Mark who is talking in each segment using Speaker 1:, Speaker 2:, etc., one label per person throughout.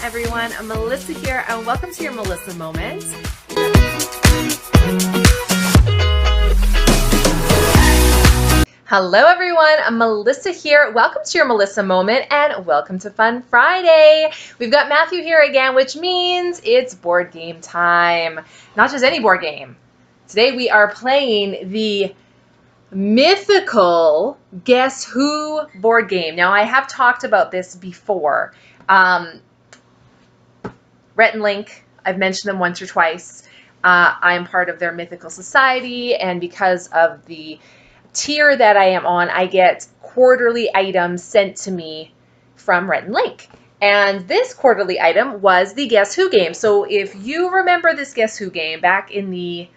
Speaker 1: everyone. I'm Melissa here, and welcome to your Melissa Moment. Hello everyone, I'm Melissa here. Welcome to your Melissa Moment, and welcome to Fun Friday. We've got Matthew here again, which means it's board game time. Not just any board game. Today we are playing the mythical Guess Who board game. Now, I have talked about this before. Rhett and Link, I've mentioned them once or twice. I am part of their mythical society, and because of the tier that I am on, I get quarterly items sent to me from Rhett and Link. And this quarterly item was the Guess Who game. So if you remember this Guess Who game back in the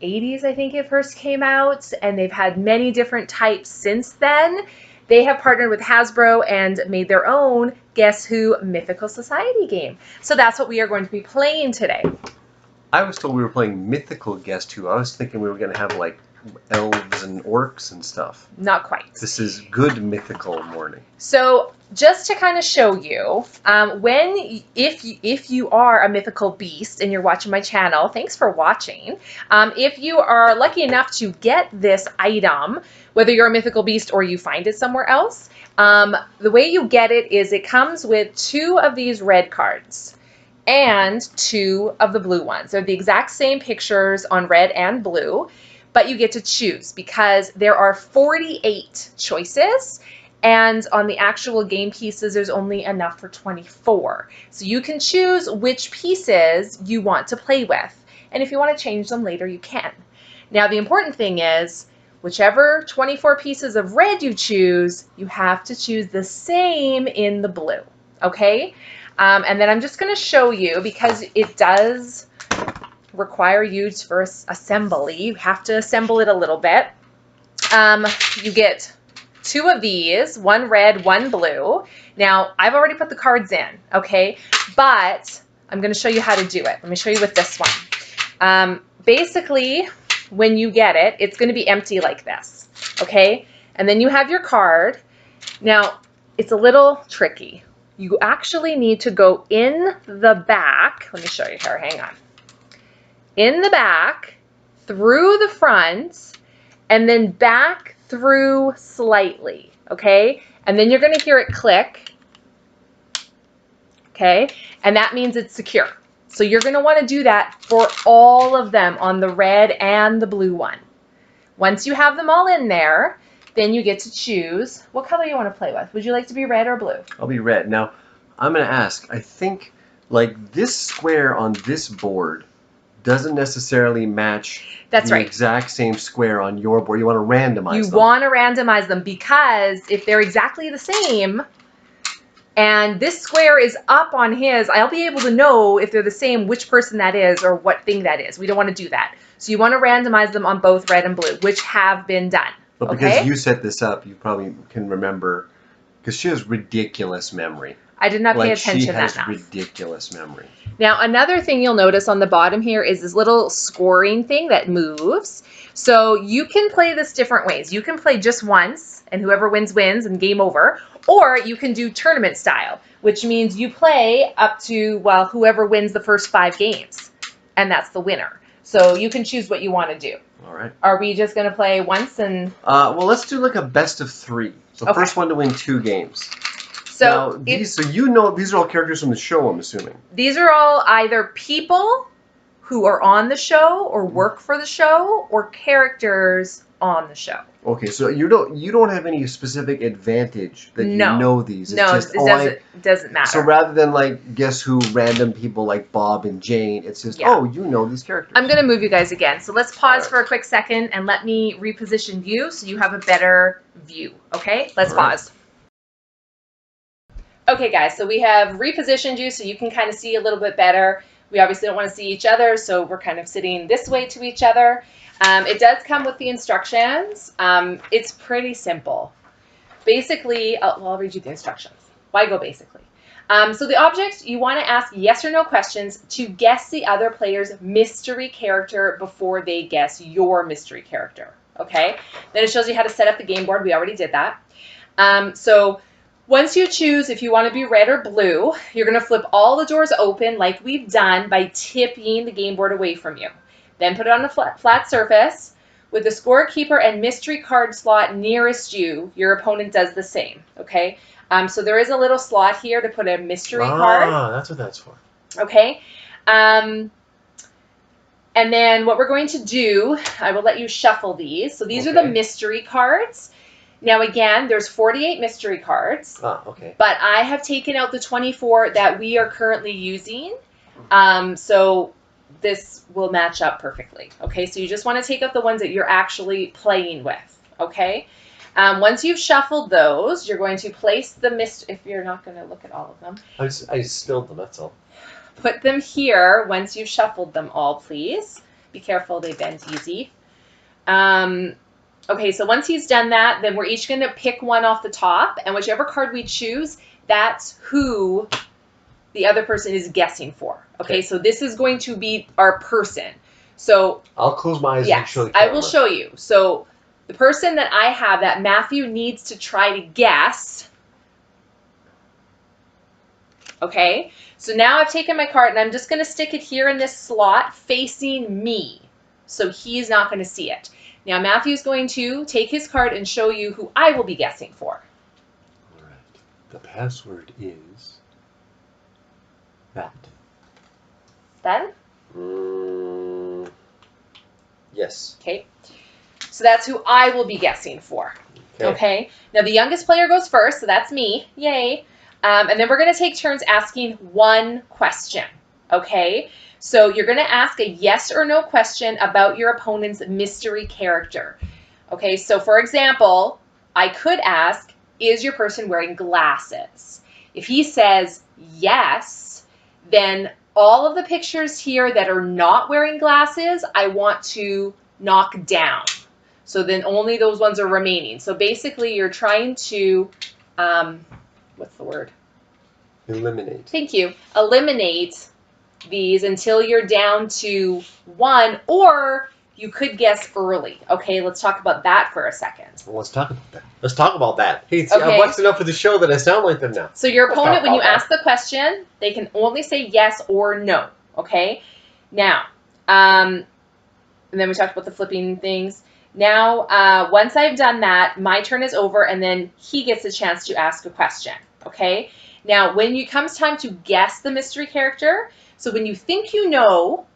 Speaker 1: 80s, I think it first came out, and they've had many different types since then. They have partnered with Hasbro and made their own Guess Who Mythical Society game. So that's what we are going to be playing today.
Speaker 2: I was told we were playing Mythical Guess Who. I was thinking we were going to have like elves and orcs and stuff.
Speaker 1: Not quite.
Speaker 2: This is good mythical morning.
Speaker 1: So just to kind of show you, if you are a mythical beast and you're watching my channel, thanks for watching. If you are lucky enough to get this item, whether you're a mythical beast or you find it somewhere else, the way you get it is it comes with 2 of these red cards and 2 of the blue ones. They're the exact same pictures on red and blue, but you get to choose because there are 48 choices, and on the actual game pieces, there's only enough for 24. So you can choose which pieces you want to play with. And if you want to change them later, you can. Now, the important thing is, whichever 24 pieces of red you choose, you have to choose the same in the blue, okay? And then I'm just going to show you, because it does require you to first assembly. You have to assemble it a little bit. You get 2 of these, 1 red, 1 blue. Now, I've already put the cards in, okay? But I'm going to show you how to do it. Let me show you with this one. Basically, when you get it, it's going to be empty like this, okay? And then you have your card. Now, it's a little tricky. You actually need to go in the back. Let me show you here. Hang on. In the back, through the front, and then back through slightly, okay? And then you're going to hear it click, okay? And that means it's secure. So you're going to want to do that for all of them on the red and the blue one. Once you have them all in there, then you get to choose what color you want to play with. Would you like to be red or blue?
Speaker 2: I'll be red. Now, I'm going to ask, I think like this square on this board doesn't necessarily match the exact same square on your board. You want to randomize them.
Speaker 1: You want to randomize them because if they're exactly the same and this square is up on his, I'll be able to know if they're the same, which person that is or what thing that is. We don't want to do that. So you want to randomize them on both red and blue, which have been done.
Speaker 2: But because you set this up, you probably can remember, because she has ridiculous memory.
Speaker 1: I did not pay attention that
Speaker 2: much. She has ridiculous memory.
Speaker 1: Now, another thing you'll notice on the bottom here is this little scoring thing that moves. So you can play this different ways. You can play just once, and whoever wins, wins, and game over. Or you can do tournament style, which means you play up to, well, whoever wins the first 5 games. And that's the winner. So you can choose what you want to do.
Speaker 2: All right.
Speaker 1: Are we just going to play once and...
Speaker 2: well, let's do like a best of 3. So first one to win 2 games.
Speaker 1: So,
Speaker 2: so you know these are all characters from the show, I'm assuming.
Speaker 1: These are all either people who are on the show or work for the show or characters on the show.
Speaker 2: Okay, so you don't have any specific advantage that you know these.
Speaker 1: It's it doesn't matter.
Speaker 2: So rather than like guess who random people like Bob and Jane, it's just oh, you know these characters.
Speaker 1: I'm gonna move you guys again. So let's pause for a quick second and let me reposition you so you have a better view. Okay, let's pause. Okay guys, so we have repositioned you so you can kind of see a little bit better. We obviously don't want to see each other, so we're kind of sitting this way to each other. It does come with the instructions. It's pretty simple. Basically, I'll read you the instructions. Why go basically? So the object, you want to ask yes or no questions to guess the other player's mystery character before they guess your mystery character. Okay? Then it shows you how to set up the game board. We already did that. So Once you choose if you want to be red or blue, you're going to flip all the doors open like we've done by tipping the game board away from you. Then put it on a flat surface. With the scorekeeper and mystery card slot nearest you, your opponent does the same, okay? So there is a little slot here to put a mystery card.
Speaker 2: Ah, that's what that's for.
Speaker 1: Okay. And then what we're going to do, I will let you shuffle these. So these are the mystery cards. Now, again, there's 48 mystery cards.
Speaker 2: Ah, okay.
Speaker 1: But I have taken out the 24 that we are currently using. So this will match up perfectly. Okay, so you just want to take out the ones that you're actually playing with. Okay. Once you've shuffled those, you're going to place the if you're not going to look at all of them.
Speaker 2: I spilled them, that's all.
Speaker 1: Put them here once you've shuffled them all, please. Be careful, they bend easy. Okay, so once he's done that, then we're each going to pick one off the top, and whichever card we choose, that's who the other person is guessing for. Okay, so this is going to be our person. So
Speaker 2: I'll close my eyes and show the
Speaker 1: camera. I will show you. So the person that I have that Matthew needs to try to guess. Okay, so now I've taken my card and I'm just going to stick it here in this slot facing me. So he's not going to see it. Now Matthew's going to take his card and show you who I will be guessing for.
Speaker 2: All right. The password is that.
Speaker 1: Done?
Speaker 2: Yes.
Speaker 1: Okay. So that's who I will be guessing for. Okay. Now the youngest player goes first, so that's me. Yay. And then we're going to take turns asking one question. Okay. So you're going to ask a yes or no question about your opponent's mystery character. Okay. So for example, I could ask, is your person wearing glasses? If he says yes, then all of the pictures here that are not wearing glasses, I want to knock down. So then only those ones are remaining. So basically you're trying to, what's the word?
Speaker 2: Eliminate.
Speaker 1: Thank you. Eliminate these until you're down to one, or you could guess early. Okay, let's talk about that for a second.
Speaker 2: Well, let's talk about that. Let's talk about that. Hey, see, I've watched enough of the show that I sound like them now.
Speaker 1: So your opponent, when you ask the question, they can only say yes or no. Okay? Now, and then we talked about the flipping things. Now, once I've done that, my turn is over, and then he gets a chance to ask a question. Okay? Now, when it comes time to guess the mystery character, so when you think you know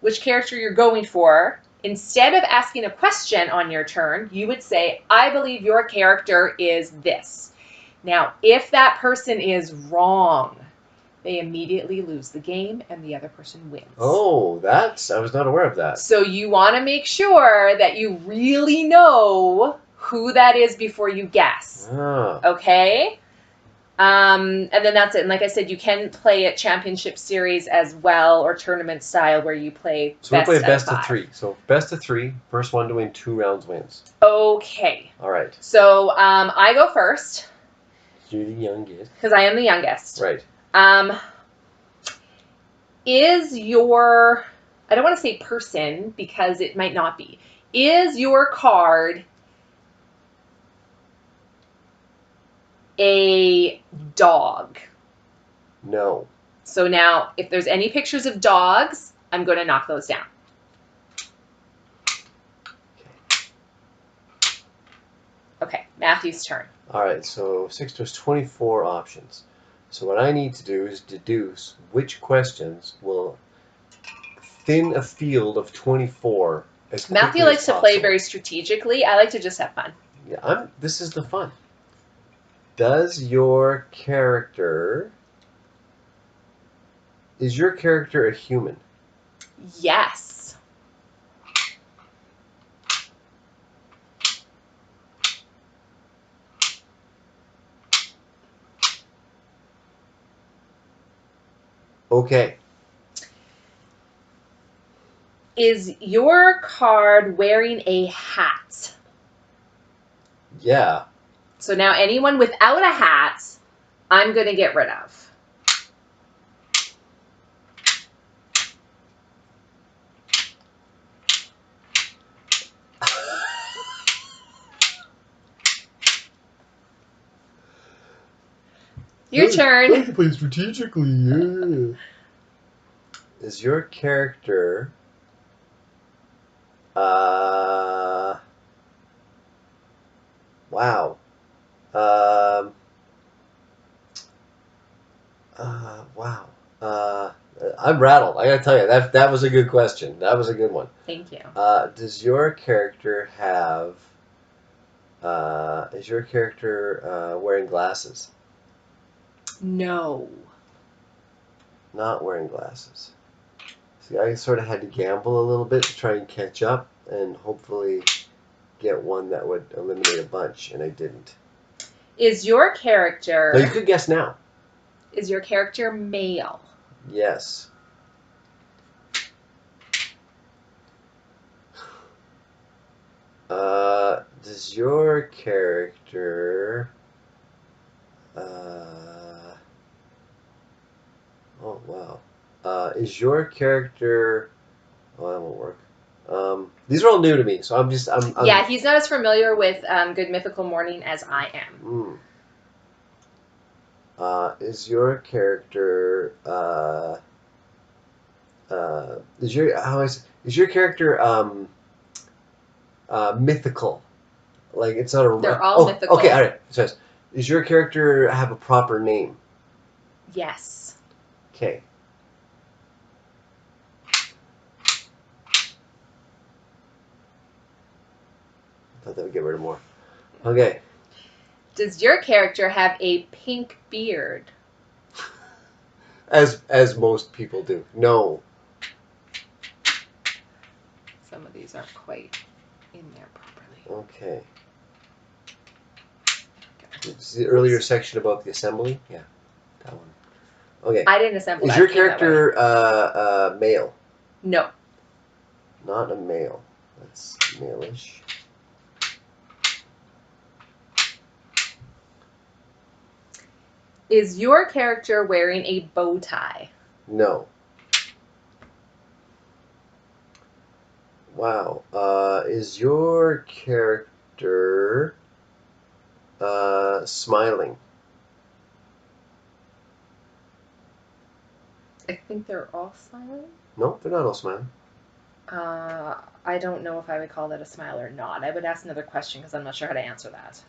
Speaker 1: which character you're going for, instead of asking a question on your turn, you would say, I believe your character is this. Now, if that person is wrong, they immediately lose the game and the other person wins.
Speaker 2: Oh, I was not aware of that.
Speaker 1: So you want to make sure that you really know who that is before you guess.
Speaker 2: Ah.
Speaker 1: Okay? And then that's it. And like I said, you can play at championship series as well, or tournament style, where you play
Speaker 2: we play best of 3. So best of 3, first one to win 2 rounds wins.
Speaker 1: Okay.
Speaker 2: All right.
Speaker 1: So I go first.
Speaker 2: You're the youngest.
Speaker 1: Because I am the youngest.
Speaker 2: Right.
Speaker 1: Is your, I don't want to say person because it might not be. Is your card a dog?
Speaker 2: No.
Speaker 1: So now, if there's any pictures of dogs, I'm going to knock those down. Okay, Matthew's turn.
Speaker 2: All right, so 6 there's 24 options. So what I need to do is deduce which questions will thin a field of 24 as quickly
Speaker 1: Matthew likes
Speaker 2: as
Speaker 1: to
Speaker 2: possible.
Speaker 1: play very strategically. I like to just have fun.
Speaker 2: Yeah, this is the fun. Is your character a human?
Speaker 1: Yes.
Speaker 2: Okay.
Speaker 1: Is your card wearing a hat?
Speaker 2: Yeah.
Speaker 1: So now anyone without a hat, I'm going to get rid of. Your turn.
Speaker 2: I like to play strategically. Yeah. Is your character wow. Wow. I'm rattled. I gotta tell you, that was a good question. That was a good one.
Speaker 1: Thank you.
Speaker 2: Does your character have? Is your character wearing glasses?
Speaker 1: No.
Speaker 2: Not wearing glasses. See, I sort of had to gamble a little bit to try and catch up, and hopefully get one that would eliminate a bunch, and I didn't.
Speaker 1: Is your character?
Speaker 2: No, you could guess now.
Speaker 1: Is your character male?
Speaker 2: Yes. Does your character? Oh wow. Is your character? Oh, that won't work. These are all new to me, so I'm
Speaker 1: Yeah, he's not as familiar with Good Mythical Morning as I am.
Speaker 2: Is your character? Is your character mythical? Like it's not a.
Speaker 1: They're all mythical.
Speaker 2: Okay, all right. It says, does your character have a proper name?
Speaker 1: Yes.
Speaker 2: Okay. I thought that would get rid of more. Okay.
Speaker 1: Does your character have a pink beard?
Speaker 2: As most people do. No.
Speaker 1: Some of these aren't quite in there properly.
Speaker 2: Okay. Is the earlier section about the assembly? Yeah, that one. Okay.
Speaker 1: I didn't assemble that.
Speaker 2: Is your character male?
Speaker 1: No.
Speaker 2: Not a male. That's male-ish.
Speaker 1: Is your character wearing a bow tie?
Speaker 2: No. Wow. Is your character smiling?
Speaker 1: I think they're all smiling.
Speaker 2: No, they're not all smiling.
Speaker 1: I don't know if I would call that a smile or not. I would ask another question because I'm not sure how to answer that.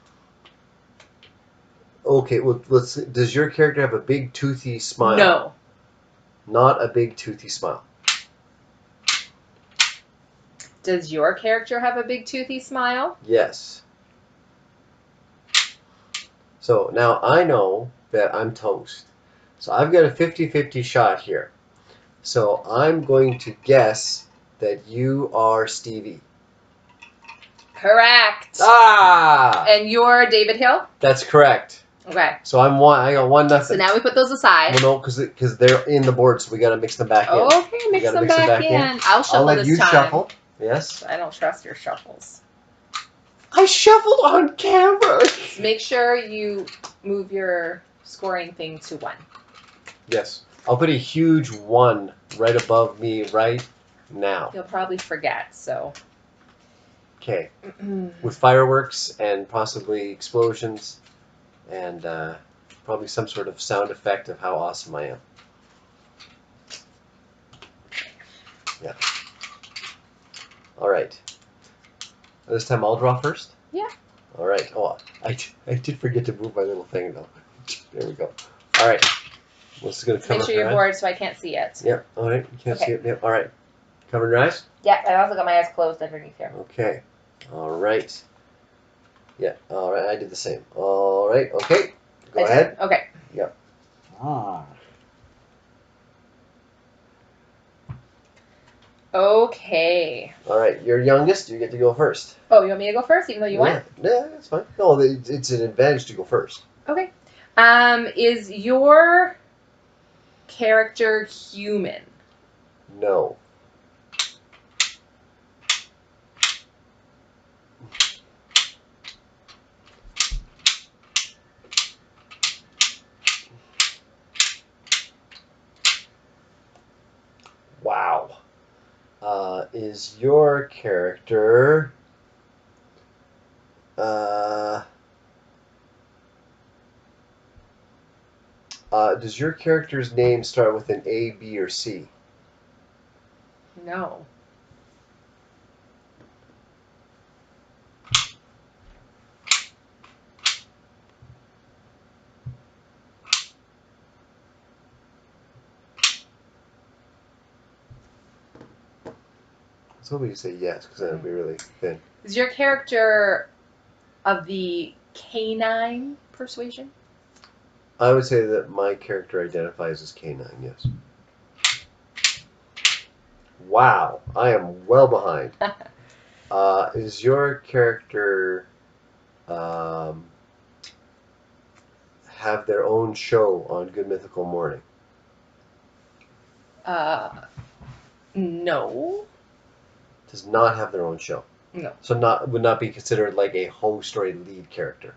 Speaker 2: Okay, well, let's see. Does your character have a big toothy smile?
Speaker 1: No.
Speaker 2: Not a big toothy smile.
Speaker 1: Does your character have a big toothy smile?
Speaker 2: Yes. So now I know that I'm toast. So I've got a 50-50 shot here. So I'm going to guess that you are Stevie.
Speaker 1: Correct.
Speaker 2: Ah!
Speaker 1: And you're David Hill?
Speaker 2: That's correct.
Speaker 1: Okay.
Speaker 2: So I'm one. I got 1-0.
Speaker 1: So now we put those aside.
Speaker 2: Well, no, because they're in the board, so we got to mix them back in.
Speaker 1: Okay, mix them back in. I'll shuffle
Speaker 2: let
Speaker 1: this
Speaker 2: you
Speaker 1: time.
Speaker 2: shuffle. Yes.
Speaker 1: I don't trust your shuffles.
Speaker 2: I shuffled on camera.
Speaker 1: Make sure you move your scoring thing to 1.
Speaker 2: Yes. I'll put a huge 1 right above me right now.
Speaker 1: You'll probably forget, so.
Speaker 2: Okay. With fireworks and possibly explosions and probably some sort of sound effect of how awesome I am. Yeah. All right. This time I'll draw first?
Speaker 1: Yeah.
Speaker 2: All right. Oh, I did forget to move my little thing, though. There we go. All right. This is going to cover.
Speaker 1: Make sure you're bored so I can't see it.
Speaker 2: Yep. All right. You can't see it. Yep. All right. Cover your eyes?
Speaker 1: Yeah, I also got my eyes closed underneath here.
Speaker 2: Okay. All right. Yeah. All right. I did the same. All right. Okay. Go ahead.
Speaker 1: Okay.
Speaker 2: Yep.
Speaker 1: Okay.
Speaker 2: All right. You're youngest. You get to go first.
Speaker 1: Oh, you want me to go first, even though you won?
Speaker 2: Yeah, that's fine. No, it's an advantage to go first.
Speaker 1: Okay. Is your character human?
Speaker 2: No. Wow. Is your character Does your character's name start with an A, B, or C?
Speaker 1: No.
Speaker 2: I was hoping you say yes, because that would be really thin.
Speaker 1: Is your character of the canine persuasion?
Speaker 2: I would say that my character identifies as canine, yes. Wow, I am well behind. Is your character have their own show on Good Mythical Morning?
Speaker 1: No.
Speaker 2: Does not have their own show.
Speaker 1: No.
Speaker 2: So would not be considered like a host or a lead character.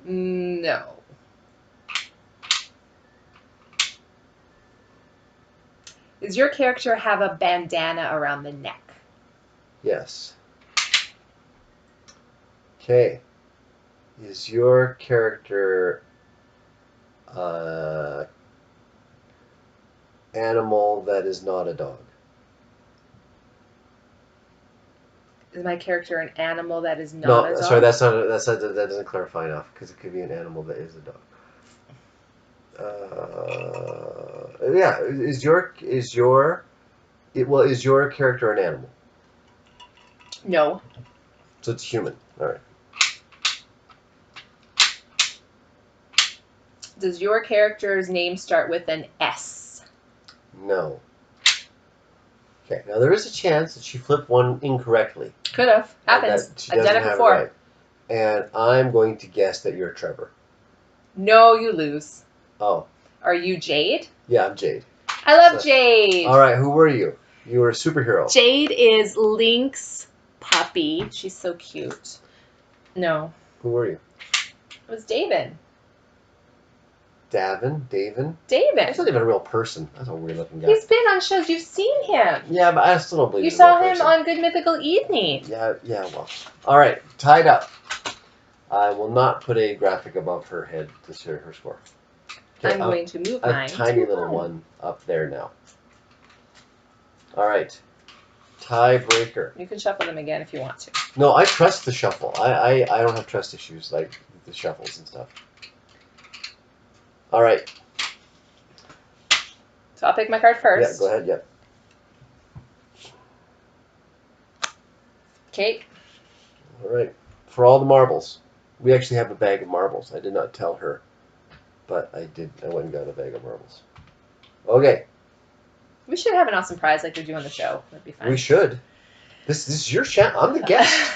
Speaker 1: No. Does your character have a bandana around the neck?
Speaker 2: Yes. Okay. Is your character animal that is not a dog?
Speaker 1: Is my character an animal that is not a dog?
Speaker 2: No, sorry, that doesn't clarify enough, because it could be an animal that is a dog. Yeah, is your character an animal?
Speaker 1: No.
Speaker 2: So it's human. All right.
Speaker 1: Does your character's name start with an S?
Speaker 2: No. Okay, now there is a chance that she flipped one incorrectly.
Speaker 1: Could have. Happens. I've done it before.
Speaker 2: Right. And I'm going to guess that you're Trevor.
Speaker 1: No, you lose.
Speaker 2: Oh.
Speaker 1: Are you Jade?
Speaker 2: Yeah, I'm Jade.
Speaker 1: I love Jade.
Speaker 2: All right, who were you? You were a superhero.
Speaker 1: Jade is Link's puppy. She's so cute. No.
Speaker 2: Who were you?
Speaker 1: It was David.
Speaker 2: David?
Speaker 1: David.
Speaker 2: That's not even a real person. That's a weird looking guy.
Speaker 1: He's been on shows. You've seen him.
Speaker 2: Yeah, but I still don't believe
Speaker 1: you
Speaker 2: he's a real
Speaker 1: saw him
Speaker 2: person.
Speaker 1: on Good Mythical Evening.
Speaker 2: Yeah, well. All right, tied up. I will not put a graphic above her head to share her score. Okay,
Speaker 1: I'm going to move mine.
Speaker 2: A tiny little one up there now. All right. Tiebreaker.
Speaker 1: You can shuffle them again if you want to.
Speaker 2: No, I trust the shuffle. I don't have trust issues like the shuffles and stuff. All right.
Speaker 1: So I'll pick my card first.
Speaker 2: Yeah, go ahead. Yep.
Speaker 1: Okay.
Speaker 2: All right. For all the marbles. We actually have a bag of marbles. I did not tell her, but I did. I went and got a bag of marbles. Okay.
Speaker 1: We should have an awesome prize like we do on the show. That'd be fun.
Speaker 2: We should. This is your channel. I'm the guest.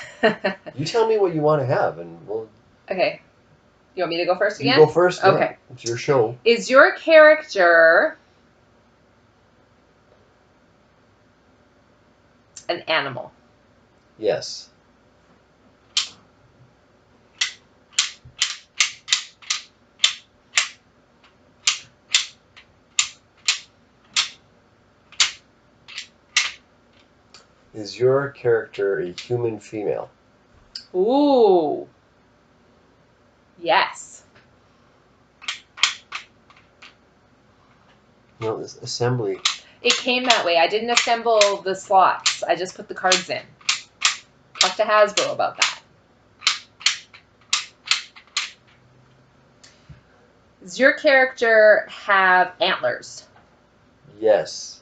Speaker 2: You tell me what you want to have, and we'll.
Speaker 1: Okay. You want me to go first again?
Speaker 2: You go first.
Speaker 1: Okay.
Speaker 2: Yeah. It's your show.
Speaker 1: Is your character an animal?
Speaker 2: Yes. Is your character a human female?
Speaker 1: Ooh. Yes.
Speaker 2: No, this assembly.
Speaker 1: It came that way. I didn't assemble the slots. I just put the cards in. Talk to Hasbro about that. Does your character have antlers?
Speaker 2: Yes.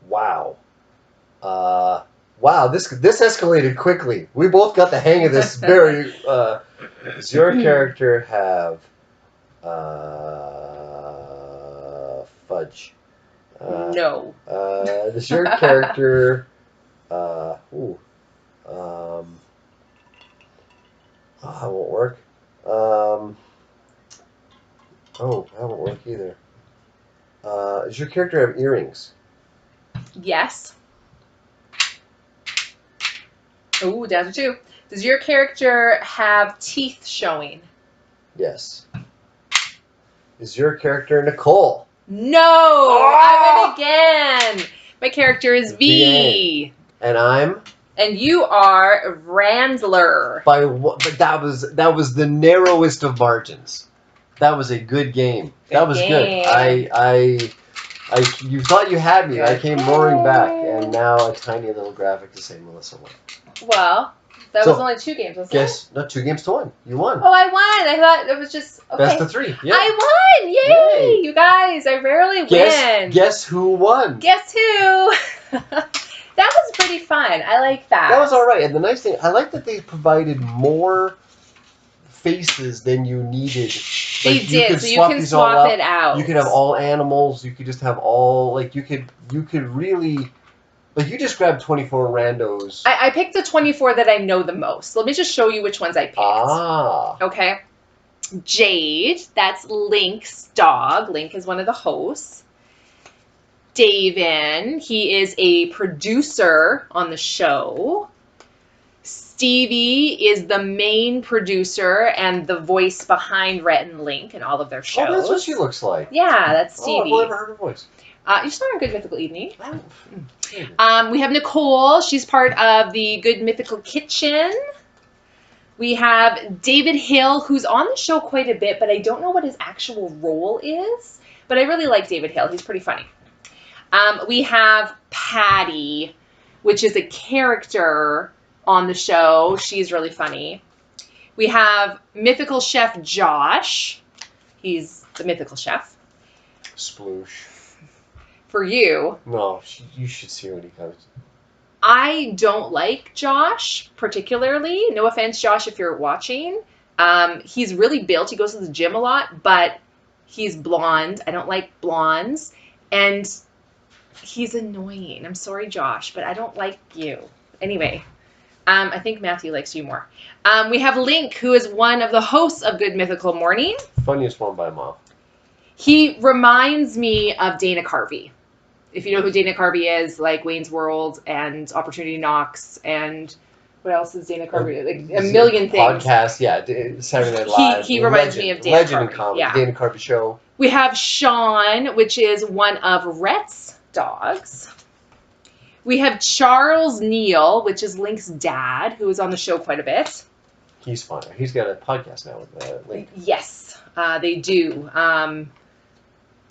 Speaker 2: Wow. Wow, this escalated quickly. We both got the hang of this very... does your character have... fudge?
Speaker 1: No.
Speaker 2: Does your character... that won't work. That won't work either. Does your character have earrings?
Speaker 1: Yes. Ooh, down to 2. Does your character have teeth showing?
Speaker 2: Yes. Is your character Nicole?
Speaker 1: No! Oh! I win again! My character is V.
Speaker 2: And I'm
Speaker 1: And you are Randler.
Speaker 2: By what? But that was the narrowest of margins. That was a good game. That was
Speaker 1: game.
Speaker 2: good. You thought you had me.
Speaker 1: Good.
Speaker 2: I came roaring back, and now a tiny little graphic to say Melissa won.
Speaker 1: Well, that was only 2 games, wasn't it?
Speaker 2: No, 2 games to 1. You won.
Speaker 1: Oh, I won. I thought it was just okay.
Speaker 2: Best of 3. Yeah.
Speaker 1: I won! Yay! You guys, I rarely win.
Speaker 2: Guess who won?
Speaker 1: Guess who? That was pretty fun. I like that.
Speaker 2: That was all right. And the nice thing, I like that they provided more faces than you needed.
Speaker 1: They did, so you can swap it out.
Speaker 2: You could have all animals. You could just have all, like, you could really, like, you just grabbed 24 randos.
Speaker 1: I picked the 24 that I know the most. Let me just show you which ones I picked. Okay. Jade, that's Link's dog. Link is one of the hosts. Davin, he is a producer on the show. Stevie is the main producer and the voice behind Rhett and Link and all of their shows.
Speaker 2: Oh, that's what she looks like.
Speaker 1: Yeah, that's Stevie.
Speaker 2: Oh, I've never heard her voice.
Speaker 1: You saw her in Good Mythical Evening. We have Nicole. She's part of the Good Mythical Kitchen. We have David Hill, who's on the show quite a bit, but I don't know what his actual role is. But I really like David Hill. He's pretty funny. We have Patty, which is a character on the show. She's really funny. We have Mythical Chef Josh. He's the Mythical Chef.
Speaker 2: Sploosh.
Speaker 1: For you.
Speaker 2: No, you should see when he comes.
Speaker 1: I don't like Josh particularly. No offense, Josh, if you're watching. He's really built. He goes to the gym a lot, but he's blonde. I don't like blondes. And he's annoying. I'm sorry, Josh, but I don't like you. Anyway, I think Matthew likes you more. We have Link, who is one of the hosts of Good Mythical Morning.
Speaker 2: Funniest one by a mile.
Speaker 1: He reminds me of Dana Carvey. If you know who Dana Carvey is, like Wayne's World and Opportunity Knocks and what else is Dana Carvey? Like a million things.
Speaker 2: Podcast, yeah. Saturday Night Live.
Speaker 1: He reminds me of Dana
Speaker 2: Legend
Speaker 1: Carvey.
Speaker 2: in comedy.
Speaker 1: Yeah.
Speaker 2: Dana Carvey show.
Speaker 1: We have Sean, which is one of Rhett's dogs. We have Charles Neal, which is Link's dad, who is on the show quite a bit.
Speaker 2: He's fun. He's got a podcast now with Link.
Speaker 1: Yes, they do.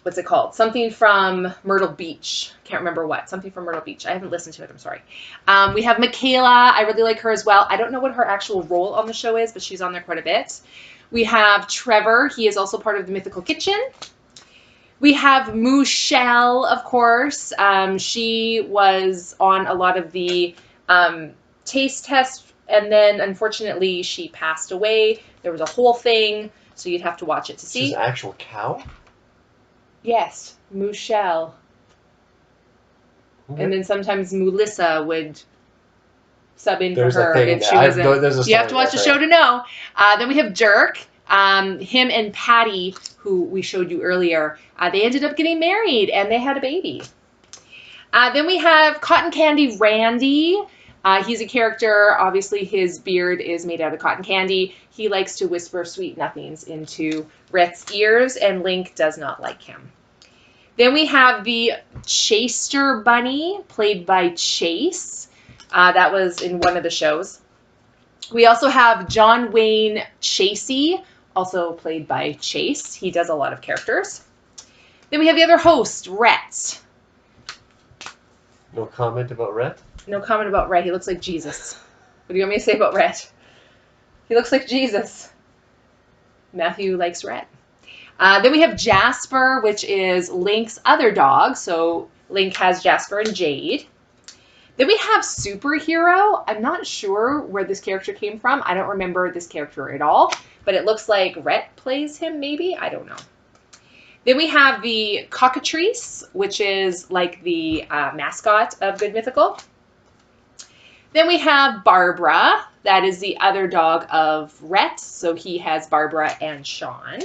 Speaker 1: What's it called? Something from Myrtle Beach. Can't remember what. Something from Myrtle Beach. I haven't listened to it. I'm sorry. We have Michaela. I really like her as well. I don't know what her actual role on the show is, but she's on there quite a bit. We have Trevor. He is also part of the Mythical Kitchen. We have Michelle, of course. She was on a lot of the taste tests, and then unfortunately she passed away. There was a whole thing, so you'd have to watch it to see.
Speaker 2: She's an actual cow?
Speaker 1: Yes, Michelle. Okay. And then sometimes Melissa would sub in for her if she wasn't. You have to watch the show to know. Then we have Dirk. Him and Patty, who we showed you earlier, they ended up getting married and they had a baby. Then we have Cotton Candy Randy. He's a character. Obviously, his beard is made out of cotton candy. He likes to whisper sweet nothings into Rhett's ears, and Link does not like him. Then we have the Chaster Bunny, played by Chase. That was in one of the shows. We also have John Wayne Chasey, also played by Chase. He does a lot of characters. Then we have the other host, Rhett.
Speaker 2: No comment about Rhett?
Speaker 1: No comment about Rhett. He looks like Jesus. What do you want me to say about Rhett? He looks like Jesus. Matthew likes Rhett. Then we have Jasper, which is Link's other dog. So Link has Jasper and Jade. Then we have Superhero. I'm not sure where this character came from. I don't remember this character at all. But it looks like Rhett plays him, maybe. I don't know. Then we have the Cockatrice, which is like the mascot of Good Mythical. Then we have Barbara. That is the other dog of Rhett. So he has Barbara and Sean.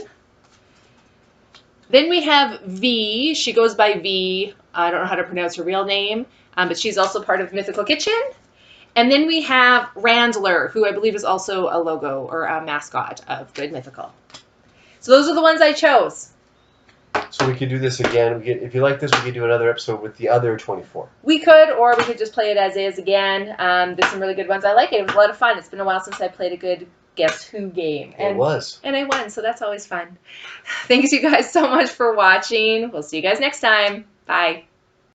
Speaker 1: Then we have V. She goes by V. I don't know how to pronounce her real name, but she's also part of Mythical Kitchen. And then we have Randler, who I believe is also a logo or a mascot of Good Mythical. So those are the ones I chose.
Speaker 2: So we could do this again. If you like this, we could do another episode with the other 24.
Speaker 1: We could, or we could just play it as is again. There's some really good ones. I like it. It was a lot of fun. It's been a while since I played a good Guess Who game.
Speaker 2: It was.
Speaker 1: And I won, so that's always fun. Thanks you guys so much for watching. We'll see you guys next time. Bye.